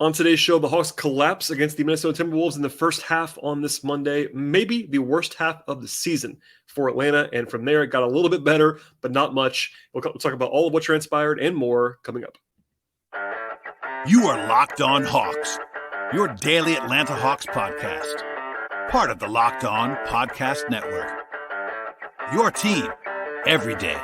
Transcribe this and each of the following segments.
On today's show, the Hawks collapse against the Minnesota Timberwolves in the first half on this Monday, maybe the worst half of the season for Atlanta. And from there, it got a little bit better, but not much. We'll talk about all of what transpired and more coming up. You are Locked On Hawks, your daily Atlanta Hawks podcast. Part of the Locked On Podcast Network. Your team every day.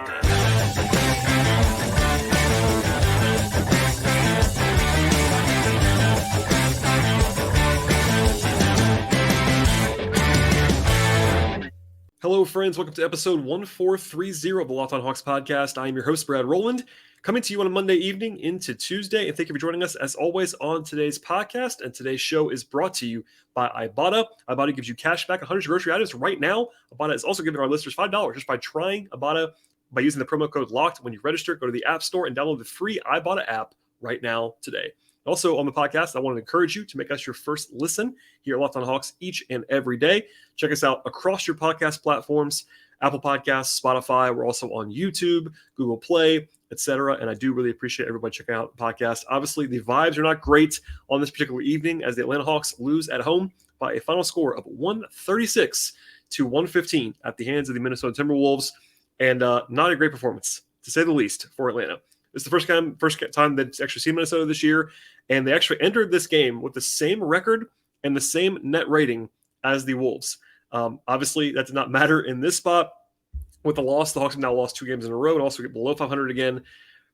Hello, friends. Welcome to episode 1430 of the Locked On Hawks podcast. I am your host, Brad Rowland, coming to you on a Monday evening into Tuesday. And thank you for joining us, as always, on today's podcast. And today's show is brought to you by Ibotta. Ibotta gives you cash back on 100 grocery items right now. Ibotta is also giving our listeners $5 just by trying Ibotta by using the promo code LOCKED when you register. Go to the App Store and download the free Ibotta app right now today. Also on the podcast, I want to encourage you to make us your first listen here at Locked On Hawks each and every day. Check us out across your podcast platforms, Apple Podcasts, Spotify. We're also on YouTube, Google Play, etc. And I do really appreciate everybody checking out the podcast. Obviously, the vibes are not great on this particular evening as the Atlanta Hawks lose at home by a final score of 136-115 at the hands of the Minnesota Timberwolves. And not a great performance, to say the least, for Atlanta. It's the first time they've actually seen Minnesota this year, and they actually entered this game with the same record and the same net rating as the Wolves. Obviously, that did not matter in this spot. With the loss, the Hawks have now lost 2 games in a row and also get below 500 again,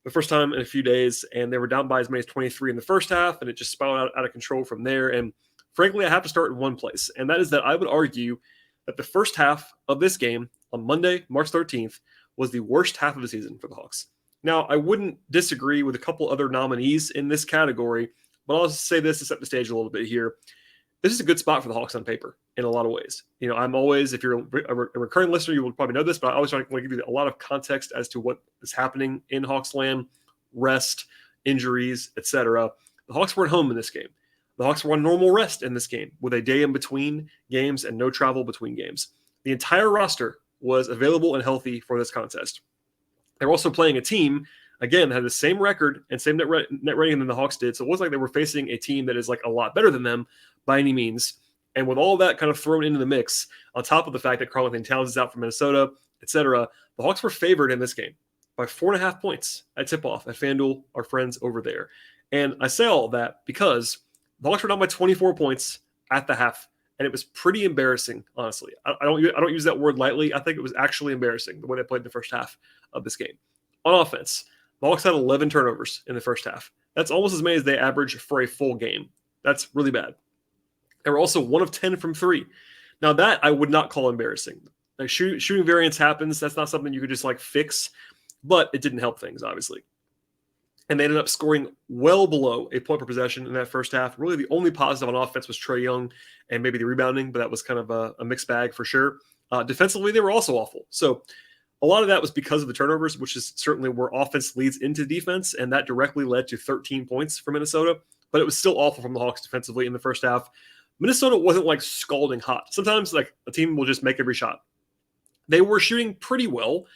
the first time in a few days, and they were down by as many as 23 in the first half, and it just spiraled out of control from there. And frankly, I have to start in one place, and that is that I would argue that the first half of this game on Monday, March 13th, was the worst half of the season for the Hawks. Now, I wouldn't disagree with a couple other nominees in this category, but I'll just say this to set the stage a little bit here. This is a good spot for the Hawks on paper in a lot of ways. You know, I'm always, if you're a recurring listener, you will probably know this, but I always want to give you a lot of context as to what is happening in Hawks land, rest, injuries, etc. The Hawks were at home in this game. The Hawks were on normal rest in this game with a day in between games and no travel between games. The entire roster was available and healthy for this contest. They're also playing a team, again, that had the same record and same net rating than the Hawks did. So it wasn't like they were facing a team that is like a lot better than them by any means. And with all that kind of thrown into the mix, on top of the fact that Karl-Anthony Towns is out for Minnesota, etc., the Hawks were favored in this game by 4.5 points at tip-off at FanDuel, our friends over there. And I say all of that because the Hawks were down by 24 points at the half. And it was pretty embarrassing, honestly. I don't use that word lightly. I think it was actually embarrassing the way they played in the first half of this game. On offense, the Hawks had 11 turnovers in the first half. That's almost as many as they average for a full game. That's really bad. They were also 1 of 10 from 3. Now that I would not call embarrassing. Like shooting variance happens. That's not something you could just like fix, but it didn't help things, obviously. And they ended up scoring well below a point per possession in that first half. Really, the only positive on offense was Trae Young and maybe the rebounding, but that was kind of a mixed bag for sure. Defensively, they were also awful. So a lot of that was because of the turnovers, which is certainly where offense leads into defense, and that directly led to 13 points for Minnesota. But it was still awful from the Hawks defensively in the first half. Minnesota wasn't like scalding hot. Sometimes like a team will just make every shot. They were shooting pretty well,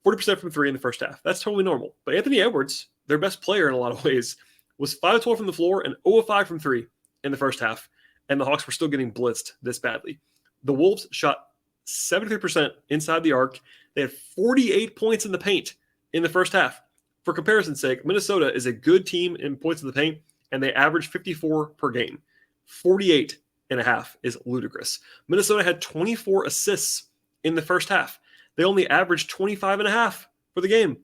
40% from 3 in the first half. That's totally normal. But Anthony Edwards, their best player in a lot of ways, was 5 of 12 from the floor and 0 of 5 from 3 in the first half. And the Hawks were still getting blitzed this badly. The Wolves shot 73% inside the arc. They had 48 points in the paint in the first half. For comparison's sake, Minnesota is a good team in points in the paint, and they average 54 per game. 48 and a half is ludicrous. Minnesota had 24 assists in the first half. They only averaged 25 and a half for the game.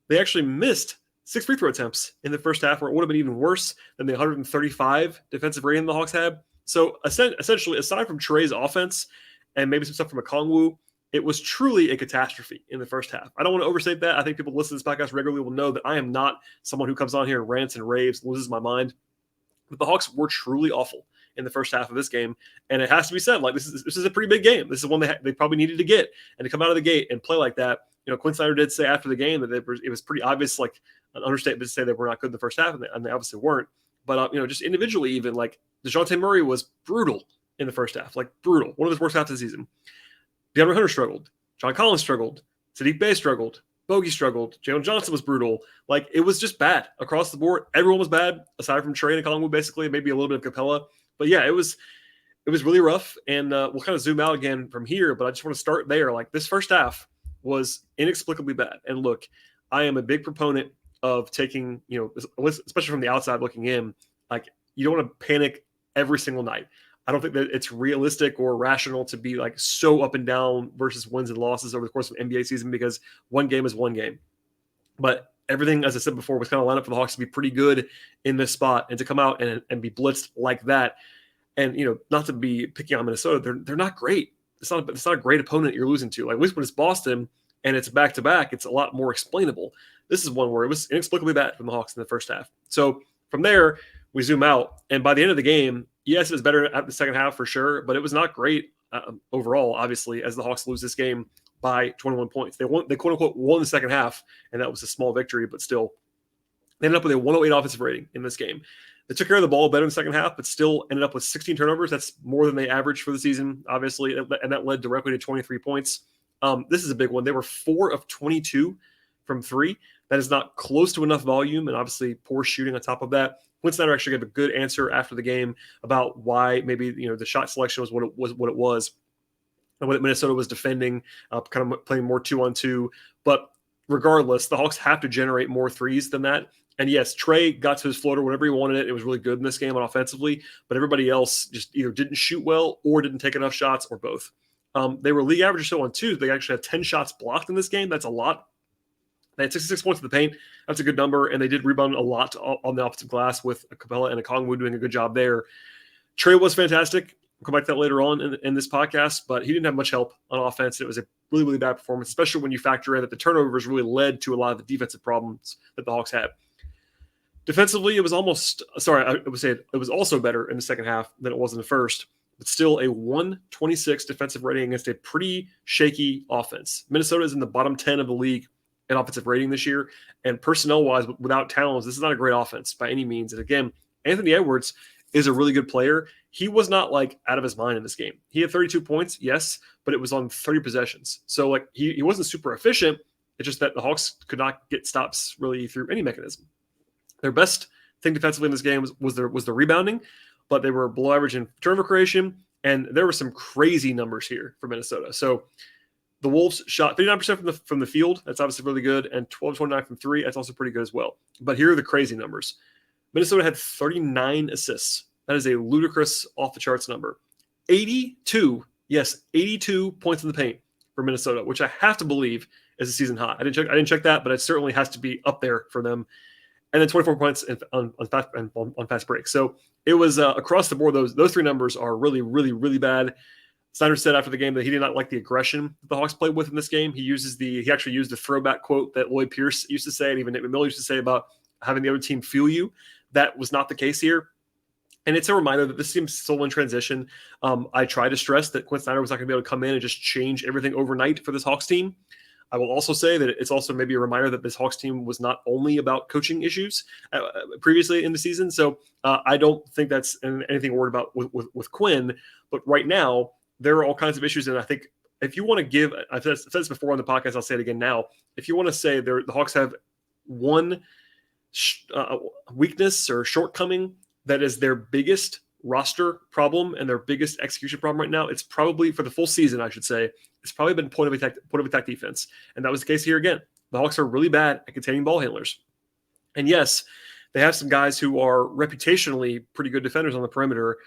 They actually missed 6 free throw attempts in the first half, where it would have been even worse than the 135 defensive rating the Hawks had. So essentially, aside from Trae's offense and maybe some stuff from Okongwu, it was truly a catastrophe in the first half. I don't want to overstate that. I think people who listen to this podcast regularly will know that I am not someone who comes on here and rants and raves, loses my mind. But the Hawks were truly awful in the first half of this game. And it has to be said, like, this is a pretty big game. This is one they probably needed to get. And to come out of the gate and play like that, you know, Quinn Snyder did say after the game that it was pretty obvious, like an understatement to say they were not good in the first half, and they obviously weren't. But, you know, just individually even, like, DeJounte Murray was brutal in the first half, like brutal. One of his worst halves of the season. DeAndre Hunter struggled. John Collins struggled. Saddiq Bey struggled. Bogey struggled. Jalen Johnson was brutal. Like, it was just bad across the board. Everyone was bad, aside from Trae and Collingwood, basically, maybe a little bit of Capella. But yeah, it was really rough. And we'll kind of zoom out again from here, but I just want to start there. Like, this first half was inexplicably bad. And look, I am a big proponent of taking, especially from the outside looking in, like, you don't want to panic every single night. I don't think that it's realistic or rational to be like so up and down versus wins and losses over the course of an NBA season, because one game is one game. But everything, as I said before, was kind of lined up for the Hawks to be pretty good in this spot, and to come out and be blitzed like that. And, not to be picking on Minnesota, they're not great. It's not a great opponent you're losing to. Like, at least when it's Boston and it's back-to-back, it's a lot more explainable. This is one where it was inexplicably bad from the Hawks in the first half. So from there, we zoom out, and by the end of the game, yes, it was better at the second half for sure, but it was not great overall, obviously, as the Hawks lose this game by 21 points. They quote-unquote won the second half, and that was a small victory, but still. They ended up with a 108 offensive rating in this game. They took care of the ball better in the second half, but still ended up with 16 turnovers. That's more than they averaged for the season, obviously, and that led directly to 23 points. This is a big one. They were 4 of 22 from 3. That is not close to enough volume, and obviously poor shooting on top of that. Quinn Snyder actually gave a good answer after the game about why maybe the shot selection was what it was, and what Minnesota was defending, kind of playing more 2-on-2. But regardless, the Hawks have to generate more threes than that. And yes, Trae got to his floater whenever he wanted it. It was really good in this game on offensively, but everybody else just either didn't shoot well or didn't take enough shots, or both. They were league average or so on twos. They actually had 10 shots blocked in this game. That's a lot. They had 66 points in the paint. That's a good number. And they did rebound a lot on the offensive glass, with Capella and Okongwu doing a good job there. Trae was fantastic. We'll come back to that later on in this podcast, but he didn't have much help on offense. It was a really, really bad performance, especially when you factor in that the turnovers really led to a lot of the defensive problems that the Hawks had. Defensively, it was also better in the second half than it was in the first, but still a 126 defensive rating against a pretty shaky offense. Minnesota is in the bottom 10 of the league in offensive rating this year, and personnel-wise, without Towns, this is not a great offense by any means. And again, Anthony Edwards is a really good player. He was not like out of his mind in this game. He had 32 points, yes, but it was on 30 possessions. So like he wasn't super efficient. It's just that the Hawks could not get stops really through any mechanism. Their best thing defensively in this game was the rebounding, but they were below average in turnover creation, and there were some crazy numbers here for Minnesota. So the Wolves shot 39% from the field. That's obviously really good, and 12-29 from 3. That's also pretty good as well. But here are the crazy numbers. Minnesota had 39 assists. That is a ludicrous off-the-charts number. 82 points in the paint for Minnesota, which I have to believe is a season high. I didn't check that, but it certainly has to be up there for them. And then 24 points on fast break. So it was across the board. Those three numbers are really, really, really bad. Snyder said after the game that he did not like the aggression that the Hawks played with in this game. He actually used the throwback quote that Lloyd Pierce used to say, and even Nick McMillan used to say about having the other team feel you. That was not the case here. And it's a reminder that this team's still in transition. I try to stress that Quinn Snyder was not going to be able to come in and just change everything overnight for this Hawks team. I will also say that it's also maybe a reminder that this Hawks team was not only about coaching issues previously in the season. So I don't think that's anything worried about with Quinn. But right now, there are all kinds of issues. And I think if you want to give, I've said this before on the podcast, I'll say it again now. If you want to say the Hawks have one weakness or shortcoming that is their biggest roster problem and their biggest execution problem right now, it's probably, for the full season, I should say, it's probably been point of attack defense. And that was the case here again. The Hawks are really bad at containing ball handlers. And yes, they have some guys who are reputationally pretty good defenders on the perimeter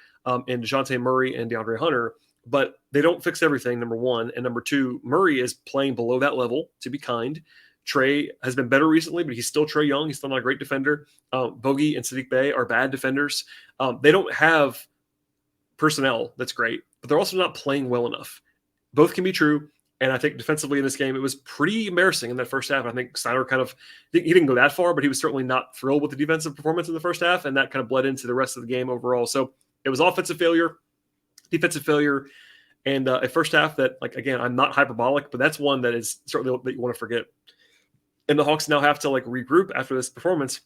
in DeJounte Murray and DeAndre Hunter, but they don't fix everything, number one. And number two, Murray is playing below that level, to be kind. Trae has been better recently, but he's still Trae Young. He's still not a great defender. Bogey and Saddiq Bey are bad defenders. They don't have personnel that's great, but they're also not playing well enough. Both can be true, and I think defensively in this game, it was pretty embarrassing in that first half. I think Snyder he didn't go that far, but he was certainly not thrilled with the defensive performance in the first half, and that kind of bled into the rest of the game overall. So it was offensive failure, defensive failure, and a first half that, like, again, I'm not hyperbolic, but that's one that is certainly that you want to forget. And the Hawks now have to regroup after this performance.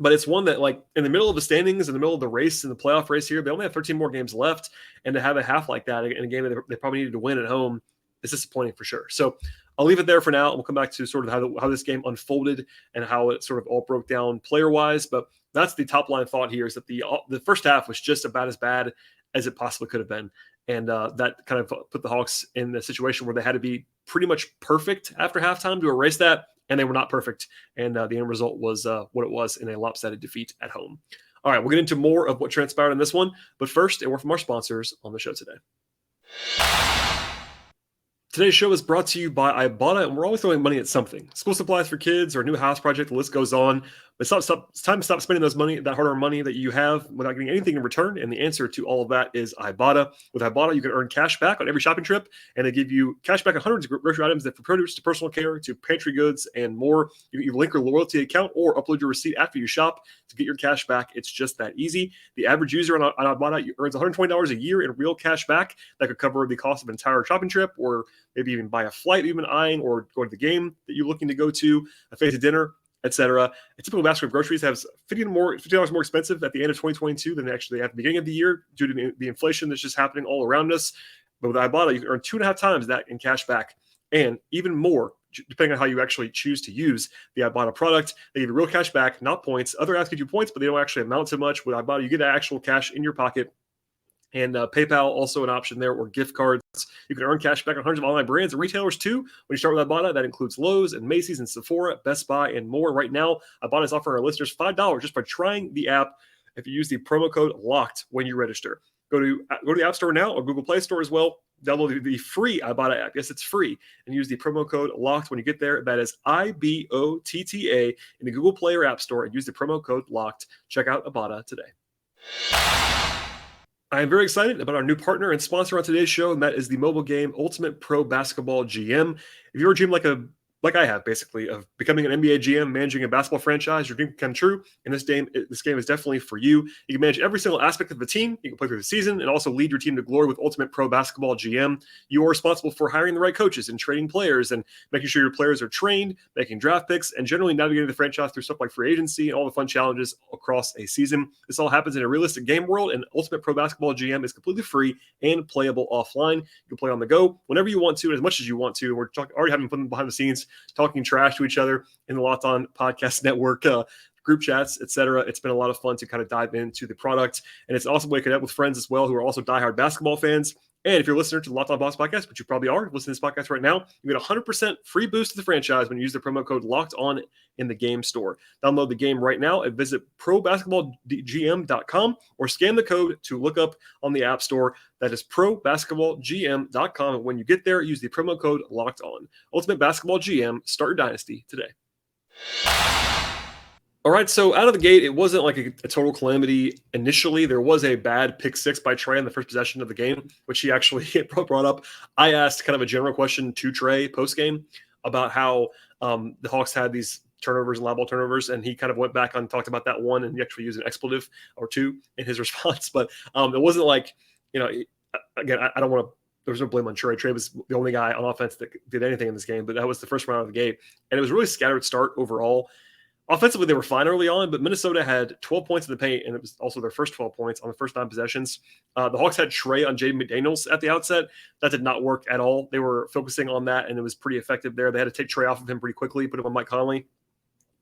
But it's one that, in the middle of the standings, in the middle of the race, in the playoff race here, they only have 13 more games left. And to have a half like that in a game that they probably needed to win at home is disappointing for sure. So I'll leave it there for now. And we'll come back to sort of how this game unfolded and how it sort of all broke down player-wise. But that's the top line thought here, is that the first half was just about as bad as it possibly could have been. And that kind of put the Hawks in the situation where they had to be pretty much perfect after halftime to erase that. And they were not perfect. And the end result was what it was, in a lopsided defeat at home. All right, we'll get into more of what transpired in this one. But first, a word from our sponsors on the show today. Today's show is brought to you by Ibotta, and we're always throwing money at something. School supplies for kids or a new house project, the list goes on. But it's time to stop spending that hard-earned money that you have without getting anything in return, and the answer to all of that is Ibotta. With Ibotta, you can earn cash back on every shopping trip, and they give you cash back on hundreds of grocery items, that from produce to personal care to pantry goods and more. You link your loyalty account or upload your receipt after you shop to get your cash back. It's just that easy. The average user on Ibotta earns $120 a year in real cash back that could cover the cost of an entire shopping trip, or maybe even buy a flight you've been eyeing, or go to the game that you're looking to go to, a fancy dinner, etc. A typical basket of groceries has $50 more expensive at the end of 2022 than actually at the beginning of the year, due to the inflation that's just happening all around us. But with Ibotta, you can earn 2.5 times that in cash back, and even more depending on how you actually choose to use the Ibotta product. They give you real cash back, not points. Other apps give you points, but they don't actually amount to much. With Ibotta, you get actual cash in your pocket. And PayPal, also an option there, or gift cards. You can earn cash back on hundreds of online brands and retailers too when you start with Ibotta. That includes Lowe's and Macy's and Sephora, Best Buy, and more. Right now, Ibotta is offering our listeners $5 just by trying the app if you use the promo code LOCKED when you register. Go to the App Store now, or Google Play Store as well. Download the free Ibotta app. Yes, it's free. And use the promo code LOCKED when you get there. That is IBOTTA in the Google Play or App Store, and use the promo code LOCKED. Check out Ibotta today. I am very excited about our new partner and sponsor on today's show, and that is the mobile game Ultimate Pro Basketball GM. If you're a GM like I have, basically, of becoming an NBA GM, managing a basketball franchise, your dream can come true. And this game is definitely for you. You can manage every single aspect of the team. You can play through the season and also lead your team to glory with Ultimate Pro Basketball GM. You are responsible for hiring the right coaches and trading players and making sure your players are trained, making draft picks, and generally navigating the franchise through stuff like free agency and all the fun challenges across a season. This all happens in a realistic game world, and Ultimate Pro Basketball GM is completely free and playable offline. You can play on the go whenever you want to, as much as you want to. We're already having fun behind the scenes, talking trash to each other in the Locked On Podcast Network group chats, etc. It's been a lot of fun to kind of dive into the product, and it's an awesome way to connect with friends as well who are also diehard basketball fans. And if you're a listener to the Locked On Boss podcast, which you probably are, listening to this podcast right now, you get 100% free boost to the franchise when you use the promo code Locked On in the game store. Download the game right now and visit probasketballgm.com, or scan the code to look up on the App Store. That is probasketballgm.com. And when you get there, use the promo code Locked On. Ultimate Basketball GM. Start your dynasty today. All right, so out of the gate, it wasn't like a total calamity initially. There was a bad pick six by Trae in the first possession of the game, which he actually brought up. I asked kind of a general question to Trae post-game about how the Hawks had these turnovers and loud ball turnovers, and he kind of went back and talked about that one, and he actually used an expletive or two in his response. But it wasn't like, again, I don't want to, there was no blame on Trae. Trae was the only guy on offense that did anything in this game, but that was the first round of the game. And it was a really scattered start overall. Offensively, they were fine early on, but Minnesota had 12 points in the paint, and it was also their first 12 points on the first 9 possessions. The Hawks had Trae on Jaden McDaniels at the outset. That did not work at all. They were focusing on that, and it was pretty effective there. They had to take Trae off of him pretty quickly, put him on Mike Conley,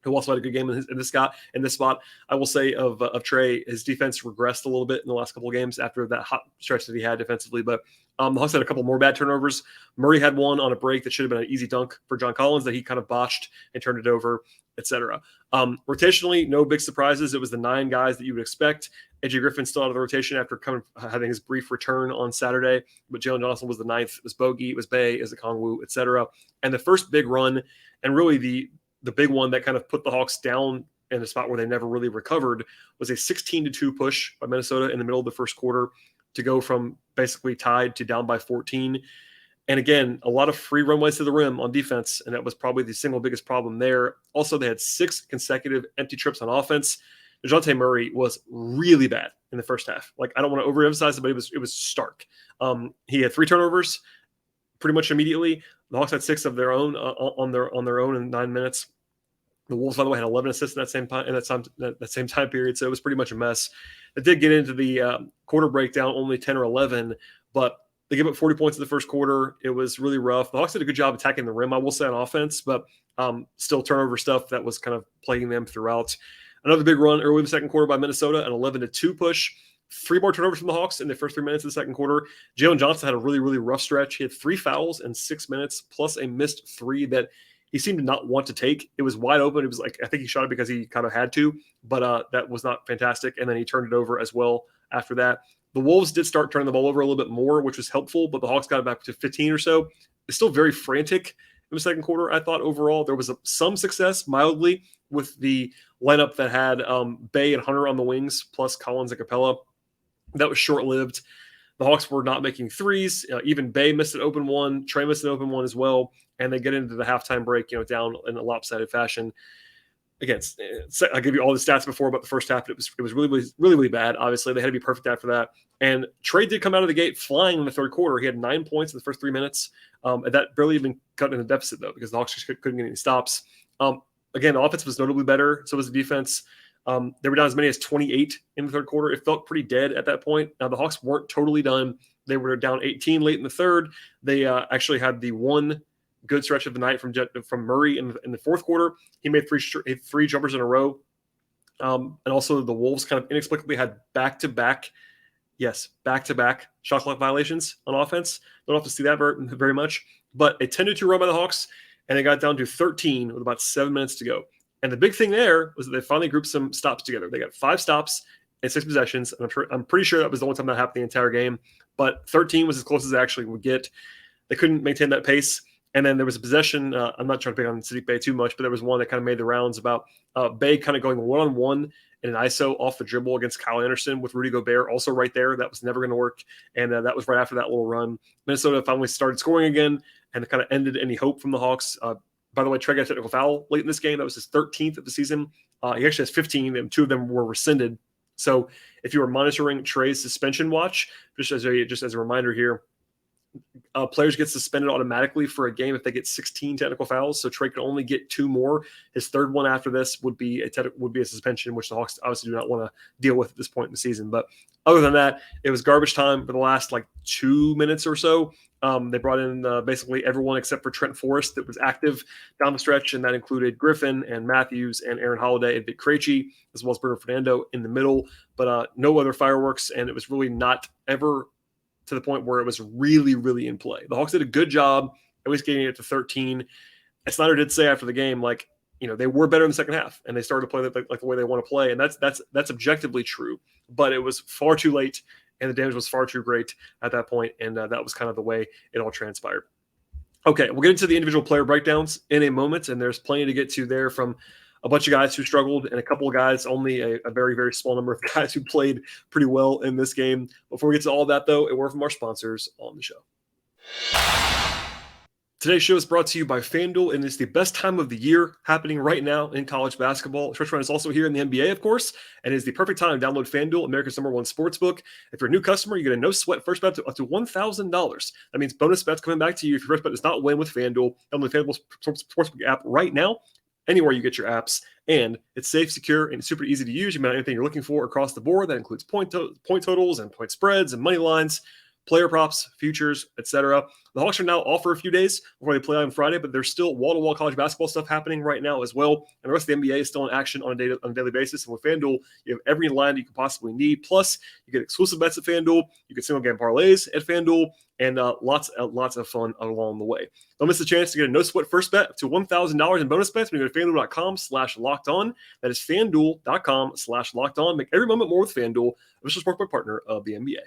who also had a good game in this spot. I will say of Trae, his defense regressed a little bit in the last couple of games after that hot stretch that he had defensively. But the Hawks had a couple more bad turnovers. Murray had one on a break that should have been an easy dunk for John Collins that he kind of botched and turned it over, etc. Rotationally, no big surprises. It was the 9 guys that you would expect. AJ Griffin's still out of the rotation after having his brief return on Saturday, but Jalen Johnson was the 9th. It was Bogey, it was Bay, it was Okongwu, etc. And the first big run, and really the big one that kind of put the Hawks down in a spot where they never really recovered, was a 16-2 push by Minnesota in the middle of the first quarter to go from basically tied to down by 14. And again, a lot of free runways to the rim on defense, and that was probably the single biggest problem there. Also, they had 6 consecutive empty trips on offense. DeJounte Murray was really bad in the first half. Like, I don't want to overemphasize it, but it was stark. He had 3 turnovers pretty much immediately. The Hawks had 6 of their own on their own in 9 minutes. The Wolves, by the way, had 11 assists in that same time period, so it was pretty much a mess. It did get into the quarter breakdown, only 10 or 11, but They gave up 40 points in the first quarter. It was really rough. The Hawks did a good job attacking the rim, I will say, on offense, but still turnover stuff that was kind of plaguing them throughout. Another big run early in the second quarter by Minnesota, an 11-2 push. 3 more turnovers from the Hawks in the first 3 minutes of the second quarter. Jalen Johnson had a really, really rough stretch. He had 3 fouls in 6 minutes, plus a missed 3 that he seemed to not want to take. It was wide open. It was like, I think he shot it because he kind of had to, but that was not fantastic. And then he turned it over as well after that. The Wolves did start turning the ball over a little bit more, which was helpful, but the Hawks got it back to 15 or so. It's still very frantic in the second quarter, I thought, overall. There was some success, mildly, with the lineup that had Bay and Hunter on the wings, plus Collins and Capella. That was short-lived. The Hawks were not making threes. Even Bay missed an open one. Trae missed an open one as well. And they get into the halftime break, down in a lopsided fashion. Again, I gave you all the stats before about the first half. It was really, really, really, really bad. Obviously, they had to be perfect after that. And Trae did come out of the gate flying in the third quarter. He had 9 points in the first 3 minutes. And that barely even cut in the deficit, though, because the Hawks just couldn't get any stops. Again, the offense was notably better. So was the defense. They were down as many as 28 in the third quarter. It felt pretty dead at that point. Now, the Hawks weren't totally done. They were down 18 late in the third. They actually had the one good stretch of the night from Murray in the fourth quarter. He made three jumpers in a row. And also the Wolves kind of inexplicably had back-to-back shot clock violations on offense. Don't have to see that very much. But a 10-2 run by the Hawks, and they got down to 13 with about 7 minutes to go. And the big thing there was that they finally grouped some stops together. They got 5 stops in 6 possessions. And I'm pretty sure that was the only time that happened the entire game. But 13 was as close as they actually would get. They couldn't maintain that pace. And then there was a possession. I'm not trying to pick on Sadiq Bey too much, but there was one that kind of made the rounds about Bey kind of going one-on-one in an ISO off the dribble against Kyle Anderson with Rudy Gobert also right there. That was never going to work. And that was right after that little run. Minnesota finally started scoring again and kind of ended any hope from the Hawks. By the way, Trae got a technical foul late in this game. That was his 13th of the season. He actually has 15, and 2 of them were rescinded. So if you were monitoring Trae's suspension watch, just as a reminder here, players get suspended automatically for a game if they get 16 technical fouls. So Trae can only get 2 more. His third one after this would be a suspension, which the Hawks obviously do not want to deal with at this point in the season. But other than that, it was garbage time for the last 2 minutes or so. They brought in basically everyone except for Trent Forrest that was active down the stretch, and that included Griffin and Matthews and Aaron Holiday and Vic Krejci, as well as Bruno Fernando in the middle. But no other fireworks, and it was really not ever to the point where it was really, really in play. The Hawks did a good job at least getting it to 13. And Snyder did say after the game, they were better in the second half, and they started to play the way they want to play, and that's objectively true. But it was far too late, and the damage was far too great at that point, and that was kind of the way it all transpired. Okay, we'll get into the individual player breakdowns in a moment, and there's plenty to get to there from a bunch of guys who struggled and a couple of guys, only a very, very small number of guys who played pretty well in this game. Before we get to all that, though, a word from our sponsors on the show. Today's show is brought to you by FanDuel, and it's the best time of the year happening right now in college basketball. Stretch run is also here in the NBA, of course, and it is the perfect time to download FanDuel, America's #1 sportsbook. If you're a new customer, you get a no-sweat first bet up to $1,000. That means bonus bets coming back to you if your first bet does not win with FanDuel. Download the FanDuel sportsbook app right now, anywhere you get your apps, and it's safe, secure, and super easy to use. You can have anything you're looking for across the board. That includes point totals and point spreads and money lines, player props, futures, etc. The Hawks are now off for a few days before they play on Friday, but there's still wall-to-wall college basketball stuff happening right now as well. And the rest of the NBA is still in action on a daily basis. And with FanDuel, you have every line that you could possibly need. Plus, you get exclusive bets at FanDuel. You get single-game parlays at FanDuel, and lots of fun along the way. Don't miss the chance to get a no-sweat first bet up to $1,000 in bonus bets when you go to FanDuel.com/lockedon. That is FanDuel.com/lockedon. Make every moment more with FanDuel, official sportsbook partner of the NBA.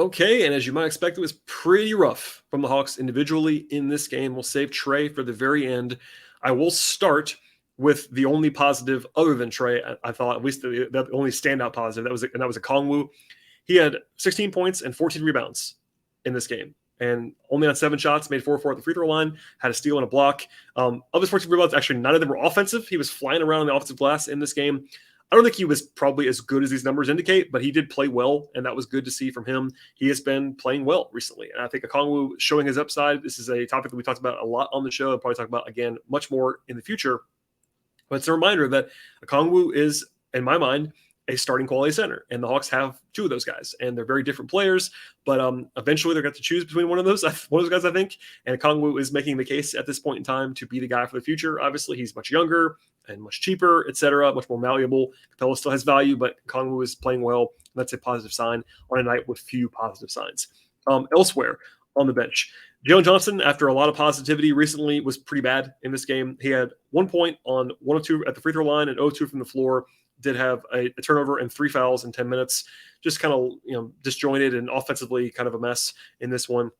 Okay, and as you might expect, it was pretty rough from the Hawks individually in this game. We'll save Trae for the very end. I will start with the only positive other than Trae, I thought, at least the only standout positive. That was Okongwu. He had 16 points and 14 rebounds in this game, and only on 7 shots, made 4 at the free throw line, had a steal and a block. Of his 14 rebounds, actually none of them were offensive. He was flying around on the offensive glass in this game. I don't think he was probably as good as these numbers indicate, but he did play well, and that was good to see from him. He has been playing well recently, and I think Okongwu showing his upside. This is a topic that we talked about a lot on the show, and probably talk about again much more in the future. But it's a reminder that Okongwu is, in my mind, a starting quality center, and the Hawks have two of those guys, and they're very different players. But eventually, they're going to choose between one of those guys, I think. And Kongwu is making the case at this point in time to be the guy for the future. Obviously, he's much younger and much cheaper, etc., much more malleable. Capella still has value, but Kongwu is playing well. That's a positive sign on a night with few positive signs. Elsewhere on the bench, Jalen Johnson, after a lot of positivity recently, was pretty bad in this game. He had 1 point on 1 of 2 at the free throw line and 0-2 from the floor. Did have a turnover and 3 fouls in 10 minutes. Just kind of disjointed and offensively kind of a mess in this one.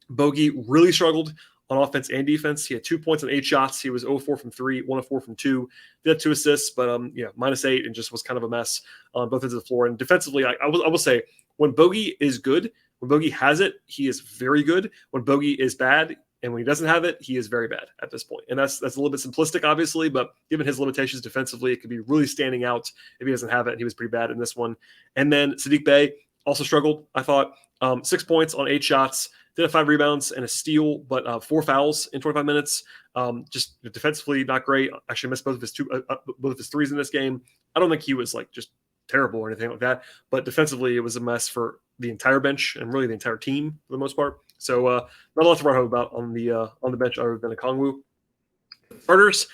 Bogey really struggled on offense and defense. He had 2 points on 8 shots. He was 0-4 from 3, 1 of 4 from 2. Did have 2 assists, but -8 and just was kind of a mess on both ends of the floor. And defensively, I will say, when Bogey is good, when Bogey has it, he is very good. When Bogey is bad, and when he doesn't have it, he is very bad at this point. And that's a little bit simplistic, obviously, but given his limitations defensively, it could be really standing out if he doesn't have it. He was pretty bad in this one. And then Saddiq Bey also struggled, I thought. 6 points on 8 shots, did have 5 rebounds and a steal, but 4 fouls in 25 minutes. Just defensively, not great. Actually missed both of his threes in this game. I don't think he was just terrible or anything like that, but defensively, it was a mess for the entire bench and really the entire team for the most part. So not a lot to write home about on the bench other than a Kongwu. Starters,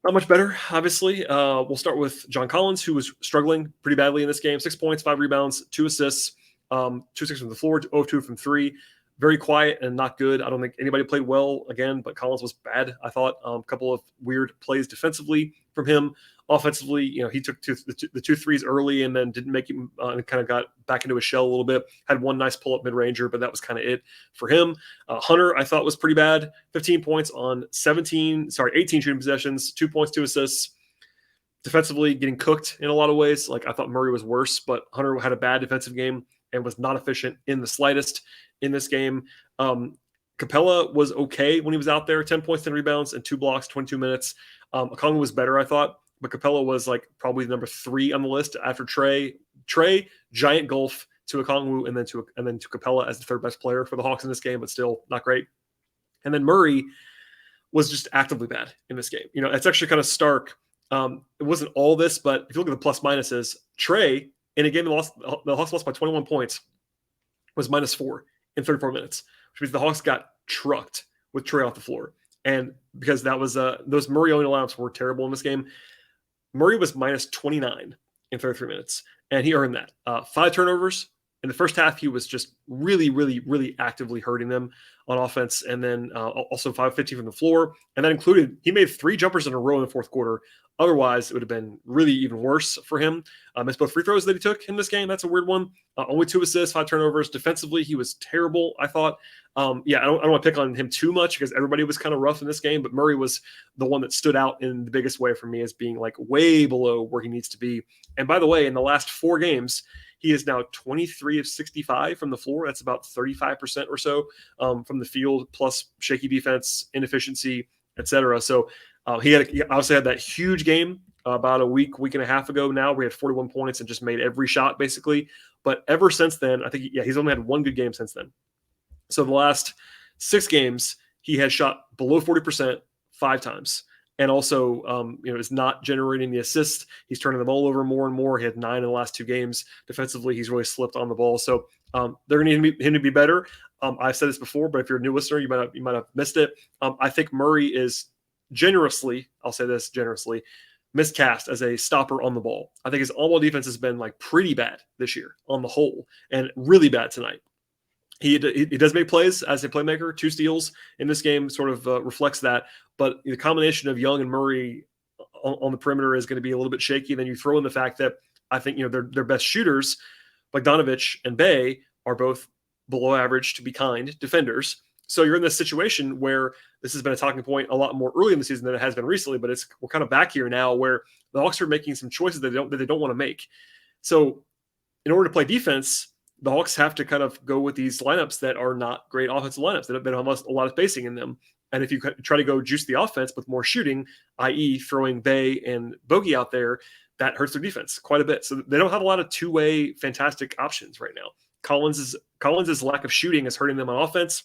not much better, obviously. We'll start with John Collins, who was struggling pretty badly in this game. 6 points, 5 rebounds, 2 assists, 2-6 from the floor, 0-2 from 3. Very quiet and not good. I don't think anybody played well again, but Collins was bad, I thought. A couple of weird plays defensively from him. Offensively, he took the 2 threes early and then didn't make him and kind of got back into his shell a little bit. Had one nice pull-up mid-ranger, but that was kind of it for him. Hunter, I thought, was pretty bad. 15 points on 18 shooting possessions, 2 points, 2 assists. Defensively, getting cooked in a lot of ways. I thought Murray was worse, but Hunter had a bad defensive game and was not efficient in the slightest in this game. Capella was okay when he was out there. 10 points, 10 rebounds, and 2 blocks, 22 minutes. Okongwu was better, I thought. But Capella was probably the number 3 on the list after Trae. Trae, giant gulf to Okongwu and then to Capella as the 3rd best player for the Hawks in this game, but still not great. And then Murray was just actively bad in this game. It's actually kind of stark. It wasn't all this, but if you look at the plus minuses, Trae in a game the Hawks lost by 21 points was -4 in 34 minutes, which means the Hawks got trucked with Trae off the floor. And because that was those Murray only lineups were terrible in this game. Murray was -29 in 33 minutes, and he earned that. 5 turnovers. In the first half, he was just really, really, really actively hurting them on offense, and then also 5-15 from the floor. And that included, he made 3 jumpers in a row in the fourth quarter. Otherwise, it would have been really even worse for him. Missed both free throws that he took in this game. That's a weird one. Only 2 assists, 5 turnovers. Defensively, he was terrible, I thought. I don't want to pick on him too much because everybody was kind of rough in this game, but Murray was the one that stood out in the biggest way for me as being way below where he needs to be. And by the way, in the last 4 games, he is now 23 of 65 from the floor. That's about 35% or so from the field, plus shaky defense, inefficiency, etc. So he obviously had that huge game about a week and a half ago now where he had 41 points and just made every shot basically. But ever since then, I think, he's only had 1 good game since then. So the last 6 games, he has shot below 40% 5 times. And also, is not generating the assists. He's turning the ball over more and more. He had 9 in the last 2 games. Defensively, he's really slipped on the ball. So they're going to need him to be better. I've said this before, but if you're a new listener, you might have missed it. I think Murray is generously miscast as a stopper on the ball. I think his on-ball defense has been pretty bad this year on the whole, and really bad tonight. He does make plays as a playmaker. 2 steals in this game sort of reflects that. But the combination of Young and Murray on the perimeter is going to be a little bit shaky. Then you throw in the fact that I think their best shooters, Bogdanovich and Bey, are both below average to be kind defenders. So you're in this situation where this has been a talking point a lot more early in the season than it has been recently. But we're kind of back here now where the Hawks are making some choices that they don't want to make. So in order to play defense, the Hawks have to kind of go with these lineups that are not great offensive lineups. They don't have a lot of spacing in them. And if you try to go juice the offense with more shooting, i.e. throwing Bey and Bogey out there, that hurts their defense quite a bit. So they don't have a lot of two-way fantastic options right now. Collins' lack of shooting is hurting them on offense.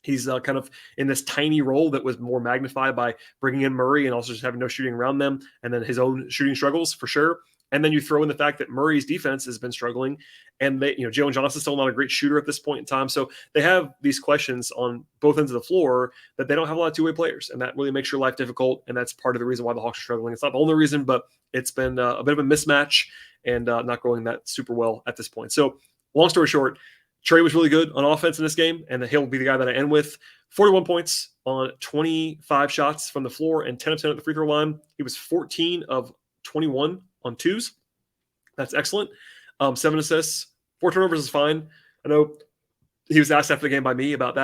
He's kind of in this tiny role that was more magnified by bringing in Murray and also just having no shooting around them, and then his own shooting struggles for sure. And then you throw in the fact that Murray's defense has been struggling, and Jalen Johnson's still not a great shooter at this point in time. So they have these questions on both ends of the floor that they don't have a lot of two-way players, and that really makes your life difficult. And that's part of the reason why the Hawks are struggling. It's not the only reason, but it's been a bit of a mismatch and not going that super well at this point. So long story short, Trae was really good on offense in this game, and he'll be the guy that I end with. 41 points on 25 shots from the floor and 10 of 10 at the free throw line. He was 14 of 21 on twos. That's excellent. 7 assists, 4 turnovers is fine. I know he was asked after the game by me about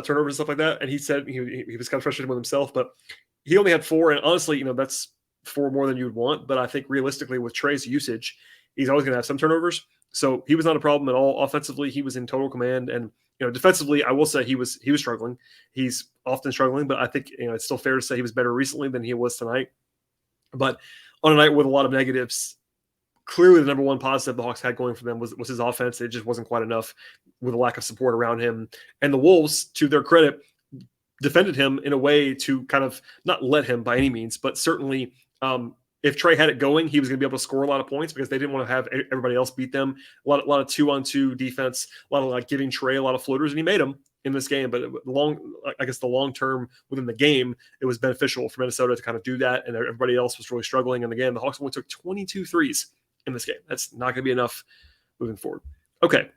turnovers and stuff like that, and he said he was kind of frustrated with himself, but he only had 4, and honestly, that's 4 more than you would want. But I think realistically, with Trae's usage, he's always going to have some turnovers. So he was not a problem at all. Offensively, he was in total command, and defensively, I will say he was struggling. He's often struggling, but I think it's still fair to say he was better recently than he was tonight. But on a night with a lot of negatives, clearly the number one positive the Hawks had going for them was his offense. It just wasn't quite enough with a lack of support around him. And the Wolves, to their credit, defended him in a way to kind of not let him by any means, but certainly if Trae had it going, he was going to be able to score a lot of points because they didn't want to have everybody else beat them. A lot of 2-on-2 defense, a lot of giving Trae a lot of floaters, and he made them in this game. But the long term within the game, it was beneficial for Minnesota to kind of do that, and everybody else was really struggling. And again, the Hawks only took 22 threes in this game. That's not going to be enough moving forward. Okay,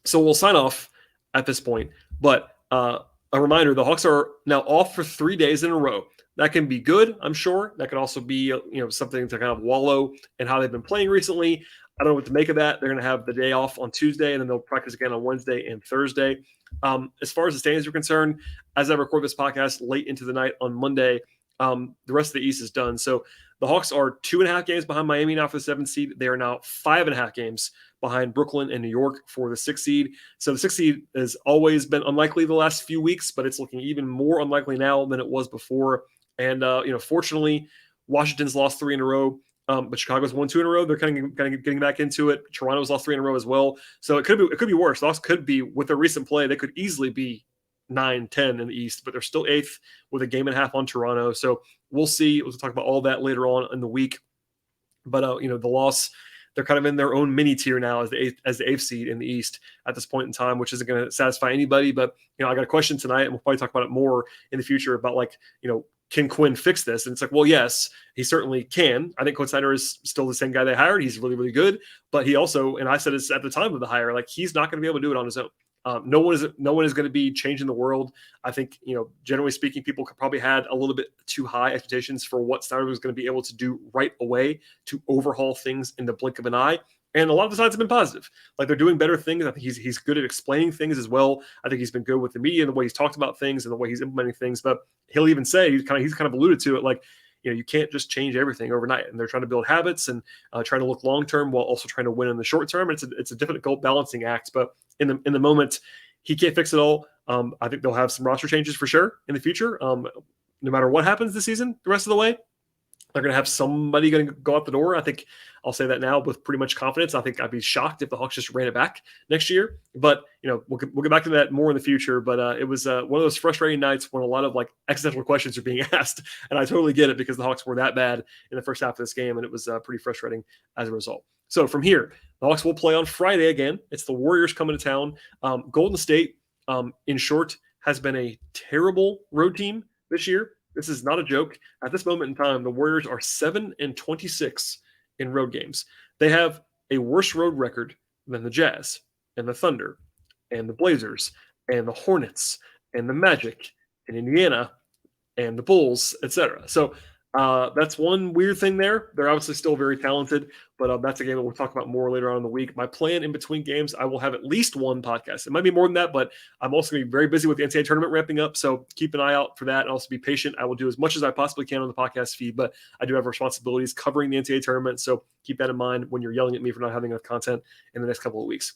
so we'll sign off at this point. But a reminder, the Hawks are now off for 3 days in a row. That can be good, I'm sure. That could also be, something to kind of wallow in how they've been playing recently. I don't know what to make of that. They're going to have the day off on Tuesday, and then they'll practice again on Wednesday and Thursday. As far as the standings are concerned, as I record this podcast late into the night on Monday, the rest of the East is done. So the Hawks are 2.5 games behind Miami now for the 7th seed. They are now 5.5 games behind Brooklyn and New York for the 6th seed. So the 6th seed has always been unlikely the last few weeks, but it's looking even more unlikely now than it was before. And, fortunately, Washington's lost 3 in a row, but Chicago's won 2 in a row. They're kind of getting back into it. Toronto's lost 3 in a row as well. So it could be worse. The Hawks could be, with their recent play, they could easily be 9-10 in the East, but they're still 8th with a game and a half on Toronto. So we'll see. We'll talk about all that later on in the week. But, the loss, they're kind of in their own mini tier now as the 8th seed in the East at this point in time, which isn't going to satisfy anybody. But, I got a question tonight, and we'll probably talk about it more in the future about can Quinn fix this? And it's like, well, yes, he certainly can. I think Quinn Snyder is still the same guy they hired. He's really, really good. But he also, and I said this at the time of the hire, he's not going to be able to do it on his own. No one is going to be changing the world. I think, generally speaking, people probably had a little bit too high expectations for what Snyder was going to be able to do right away to overhaul things in the blink of an eye. And a lot of the signs have been positive. They're doing better things. I think he's good at explaining things as well. I think he's been good with the media and the way he's talked about things and the way he's implementing things. But he'll even say, he's kind of alluded to it, you can't just change everything overnight. And they're trying to build habits and trying to look long term while also trying to win in the short term. And it's a difficult balancing act. But in the moment, he can't fix it all. I think they'll have some roster changes for sure in the future. No matter what happens this season, the rest of the way, they're going to have somebody going to go out the door. I think I'll say that now with pretty much confidence. I think I'd be shocked if the Hawks just ran it back next year. But, we'll get back to that more in the future. But it was one of those frustrating nights when a lot of existential questions are being asked. And I totally get it because the Hawks were that bad in the first half of this game. And it was pretty frustrating as a result. So from here, the Hawks will play on Friday again. It's the Warriors coming to town. Golden State, in short, has been a terrible road team this year. This is not a joke. At this moment in time, the Warriors are 7-26 in road games. They have a worse road record than the Jazz and the Thunder and the Blazers and the Hornets and the Magic and Indiana and the Bulls, etc. So that's one weird thing there. They're obviously still very talented, but that's a game that we'll talk about more later on in the week. My plan in between games, I will have at least one podcast. It might be more than that, but I'm also going to be very busy with the NCAA tournament ramping up, so keep an eye out for that and also be patient. I will do as much as I possibly can on the podcast feed, but I do have responsibilities covering the NCAA tournament, so keep that in mind when you're yelling at me for not having enough content in the next couple of weeks.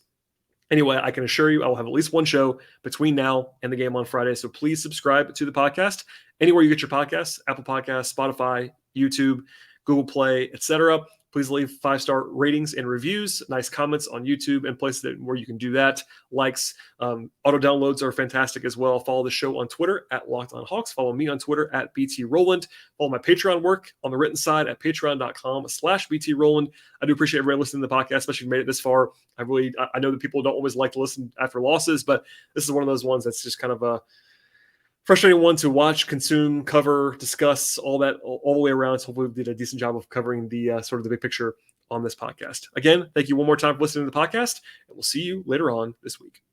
Anyway, I can assure you I will have at least one show between now and the game on Friday. So please subscribe to the podcast anywhere you get your podcasts, Apple Podcasts, Spotify, YouTube. Google Play, etc. Please leave 5-star ratings and reviews, nice comments on YouTube and places where you can do that. Likes, auto downloads are fantastic as well. Follow the show on Twitter at Locked On Hawks. Follow me on Twitter at BT Rowland. Follow my Patreon work on the written side at patreon.com/BT Rowland. I do appreciate everybody listening to the podcast, especially if you made it this far. I know that people don't always like to listen after losses, but this is one of those ones that's just kind of a frustrating one to watch, consume, cover, discuss, all that, all the way around. So hopefully we did a decent job of covering the sort of the big picture on this podcast. Again, thank you one more time for listening to the podcast, and we'll see you later on this week.